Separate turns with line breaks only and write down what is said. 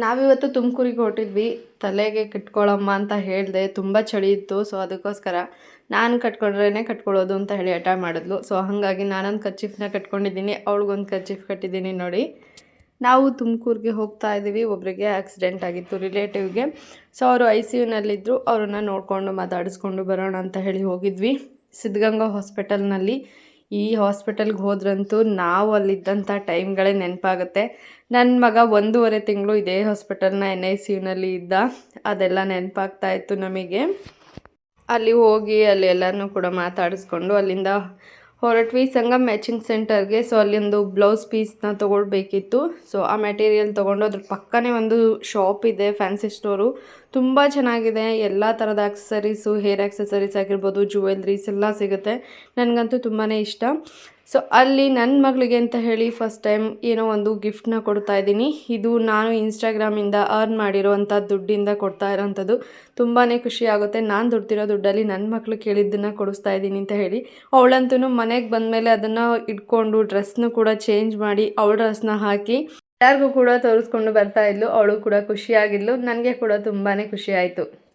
ನಾವಿವತ್ತು ತುಮಕೂರಿಗೆ ಹೊರಟಿದ್ವಿ. ತಲೆಗೆ ಕಟ್ಕೊಳ್ಳಮ್ಮ ಅಂತ ಹೇಳಿದೆ. ತುಂಬ ಚಳಿ ಇತ್ತು. ಸೊ ಅದಕ್ಕೋಸ್ಕರ ನಾನು ಕಟ್ಕೊಂಡ್ರೇ ಕಟ್ಕೊಳ್ಳೋದು ಅಂತ ಹೇಳಿ ಹಠ ಮಾಡಿದ್ಲು. ಸೊ ಹಾಗಾಗಿ ನಾನೊಂದು ಕರ್ಚೀಫ್ನ ಕಟ್ಕೊಂಡಿದ್ದೀನಿ, ಅವಳಿಗೊಂದು ಕರ್ಚೀಫ್ ಕಟ್ಟಿದ್ದೀನಿ ನೋಡಿ. ನಾವು ತುಮಕೂರಿಗೆ ಹೋಗ್ತಾ ಇದ್ದೀವಿ. ಒಬ್ಬರಿಗೆ ಆಕ್ಸಿಡೆಂಟ್ ಆಗಿತ್ತು ರಿಲೇಟಿವ್ಗೆ. ಸೊ ಅವರು ICUನಲ್ಲಿದ್ದರು. ಅವ್ರನ್ನ ನೋಡಿಕೊಂಡು ಮಾತಾಡಿಸ್ಕೊಂಡು ಬರೋಣ ಅಂತ ಹೇಳಿ ಹೋಗಿದ್ವಿ ಸಿದ್ಧಗಂಗಾ ಹಾಸ್ಪಿಟಲ್ನಲ್ಲಿ. ಈ ಹಾಸ್ಪಿಟಲ್ಗೆ ಹೋದ್ರಂತೂ ನಾವು ಅಲ್ಲಿದ್ದಂಥ ಟೈಮ್ಗಳೇ ನೆನಪಾಗುತ್ತೆ. ನನ್ನ ಮಗ 1.5 ತಿಂಗಳು ಇದೇ ಹಾಸ್ಪಿಟಲ್ನ NICUನಲ್ಲಿ ಇದ್ದ. ಅದೆಲ್ಲ ನೆನಪಾಗ್ತಾ ಇತ್ತು ನಮಗೆ. ಅಲ್ಲಿ ಹೋಗಿ ಅಲ್ಲಿ ಎಲ್ಲನೂ ಕೂಡ ಮಾತಾಡಿಸ್ಕೊಂಡು ಅಲ್ಲಿಂದ ಹೊರಟ್ವಿ ಸಂಗಮ್ ಮ್ಯಾಚಿಂಗ್ ಸೆಂಟರ್ಗೆ. ಸೊ ಅಲ್ಲೊಂದು ಬ್ಲೌಸ್ ಪೀಸ್ನ ತೊಗೊಳ್ಬೇಕಿತ್ತು. ಸೊ ಆ ಮೆಟೀರಿಯಲ್ ತೊಗೊಂಡು ಅದ್ರ ಪಕ್ಕನೇ ಒಂದು ಶಾಪ್ ಇದೆ, ಫ್ಯಾನ್ಸಿ ಸ್ಟೋರು. ತುಂಬ ಚೆನ್ನಾಗಿದೆ. ಎಲ್ಲ ಥರದ ಆಕ್ಸಸರೀಸು, ಹೇರ್ ಆಕ್ಸಸರೀಸ್ ಆಗಿರ್ಬೋದು, ಜುವೆಲ್ರೀಸ್ ಎಲ್ಲ ಸಿಗುತ್ತೆ. ನನಗಂತೂ ತುಂಬಾ ಇಷ್ಟ. ಸೊ ಅಲ್ಲಿ ನನ್ನ ಮಗಳಿಗೆ ಅಂತ ಹೇಳಿ ಫಸ್ಟ್ ಟೈಮ್ ಏನೋ ಒಂದು ಗಿಫ್ಟ್ನ ಕೊಡ್ತಾ ಇದ್ದೀನಿ. ಇದು ನಾನು ಇನ್ಸ್ಟಾಗ್ರಾಮಿಂದ ಅರ್ನ್ ಮಾಡಿರೋವಂಥ ದುಡ್ಡಿಂದ ಕೊಡ್ತಾ ಇರೋವಂಥದ್ದು. ತುಂಬಾ ಖುಷಿ ಆಗುತ್ತೆ. ನಾನು ದುಡ್ತಿರೋ ದುಡ್ಡಲ್ಲಿ ನನ್ನ ಮಕ್ಕಳು ಕೇಳಿದ್ದನ್ನು ಕೊಡಿಸ್ತಾ ಇದ್ದೀನಿ ಅಂತ ಹೇಳಿ. ಅವಳಂತೂ ಮನೆಗೆ ಬಂದಮೇಲೆ ಅದನ್ನು ಇಟ್ಕೊಂಡು ಡ್ರೆಸ್ನು ಕೂಡ ಚೇಂಜ್ ಮಾಡಿ ಅವಳ ಡ್ರೆಸ್ನ ಹಾಕಿ ಎಲ್ಲರಿಗೂ ಕೂಡ ತೋರಿಸ್ಕೊಂಡು ಬರ್ತಾ ಇದ್ಲು. ಅವಳು ಕೂಡ ಖುಷಿಯಾಗಿದ್ಲು. ನನಗೆ ಕೂಡ ತುಂಬಾ ಖುಷಿ ಆಯಿತು.